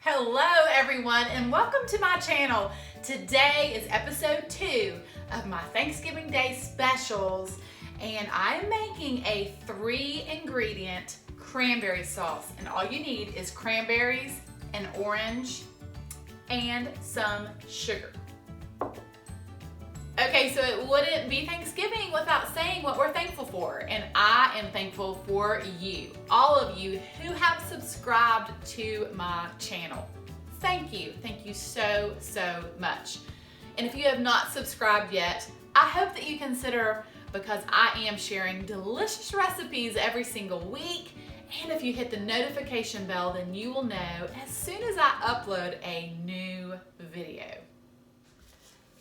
Hello everyone and welcome to my channel. Today is episode 2 of my Thanksgiving Day specials and I am making a 3-ingredient cranberry sauce, and all you need is cranberries, an orange, and some sugar. Okay, so it wouldn't be Thanksgiving without saying what we're thankful for, and I am thankful for you, all of you who have subscribed to my channel. Thank you so much. And if you have not subscribed yet, I hope that you consider, because I am sharing delicious recipes every single week, and if you hit the notification bell, then you will know as soon as I upload a new video.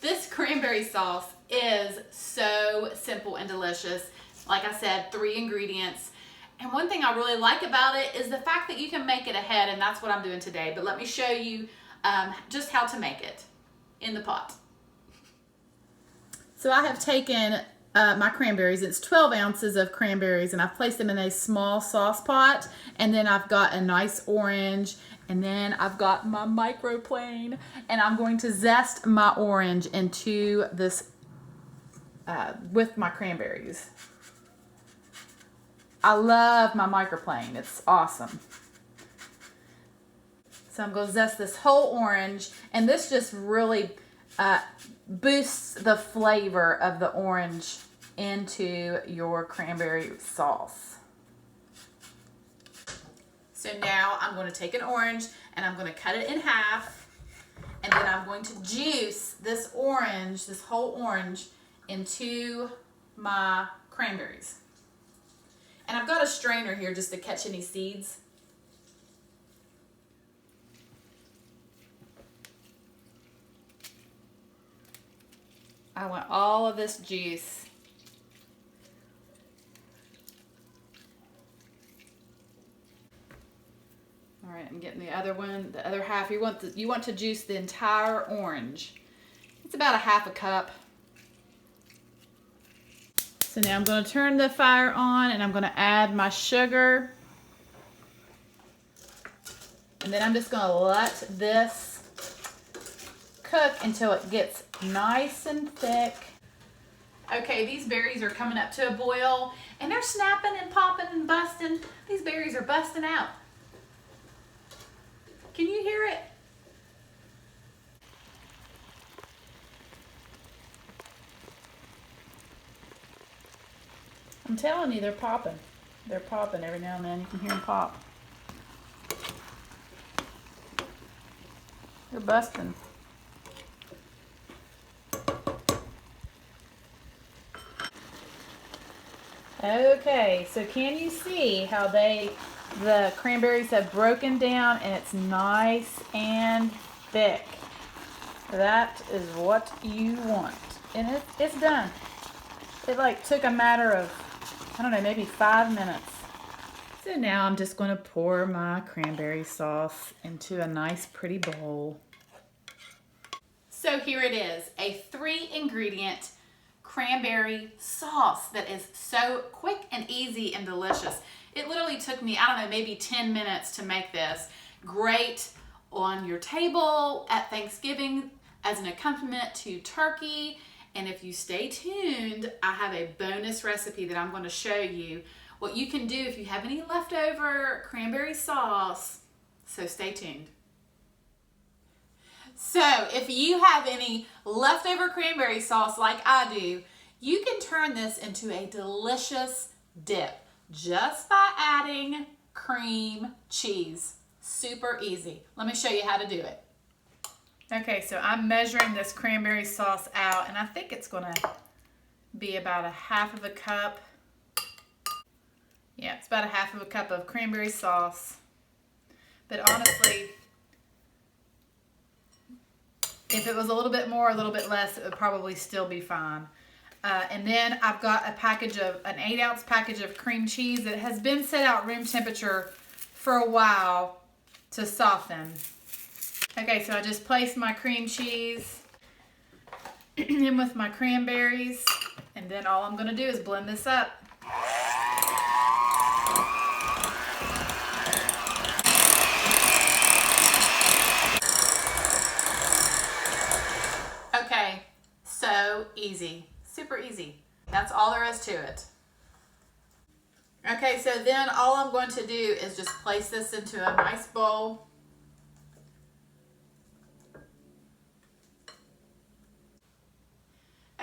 This cranberry sauce is so simple and delicious. Like I said, 3 ingredients. And one thing I really like about it is the fact that you can make it ahead, and that's what I'm doing today. But let me show you just how to make it in the pot. So I have taken my cranberries. It's 12 ounces of cranberries, and I've placed them in a small sauce pot. And then I've got a nice orange, and then I've got my microplane, and I'm going to zest my orange into this with my cranberries. I love my microplane. It's awesome. So I'm going to zest this whole orange, and this just really boosts the flavor of the orange into your cranberry sauce. So now I'm going to take an orange and I'm going to cut it in half, and then I'm going to juice this orange, this whole orange, into my cranberries. And I've got a strainer here just to catch any seeds. I want all of this juice. All right, I'm getting the other one, the other half. You want to juice the entire orange. It's about a half a cup. So now I'm going to turn the fire on, and I'm going to add my sugar. And then I'm just going to let this cook until it gets nice and thick. Okay, these berries are coming up to a boil, and they're snapping and popping and busting. These berries are busting out. Can you hear it? I'm telling you, they're popping. They're popping every now and then. You can hear them pop. They're busting. Okay, so can you see how the cranberries have broken down and it's nice and thick? That is what you want. And it's done. It like took a matter of, I don't know, maybe 5 minutes. So now I'm just going to pour my cranberry sauce into a nice pretty bowl. So here it is, a 3-ingredient cranberry sauce that is so quick and easy and delicious. It literally took me, I don't know, maybe 10 minutes to make this. Great on your table at Thanksgiving as an accompaniment to turkey. And if you stay tuned, I have a bonus recipe that I'm going to show you what you can do if you have any leftover cranberry sauce. So stay tuned. So if you have any leftover cranberry sauce like I do, you can turn this into a delicious dip just by adding cream cheese. Super easy. Let me show you how to do it. Okay, so I'm measuring this cranberry sauce out, and I think it's going to be about a half of a cup. Yeah, it's about a half of a cup of cranberry sauce. But honestly, if it was a little bit more, a little bit less, it would probably still be fine. And then I've got an 8-ounce package of cream cheese that has been set out room temperature for a while to soften. Okay, so I just placed my cream cheese in with my cranberries, and then all I'm going to do is blend this up. easy. That's all there is to it. Okay, so then all I'm going to do is just place this into a nice bowl.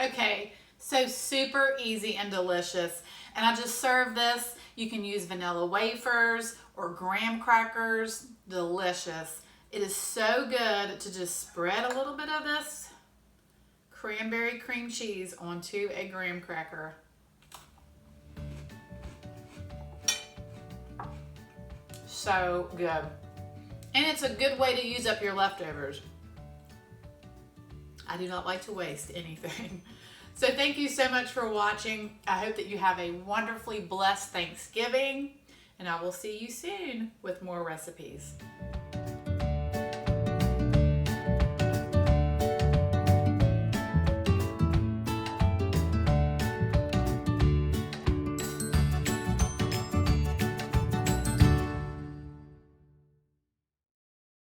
Okay, so super easy and delicious. And I just serve this. You can use vanilla wafers or graham crackers. Delicious. It is so good to just spread a little bit of this cranberry cream cheese onto a graham cracker. So good. And it's a good way to use up your leftovers. I do not like to waste anything. So thank you so much for watching. I hope that you have a wonderfully blessed Thanksgiving, and I will see you soon with more recipes.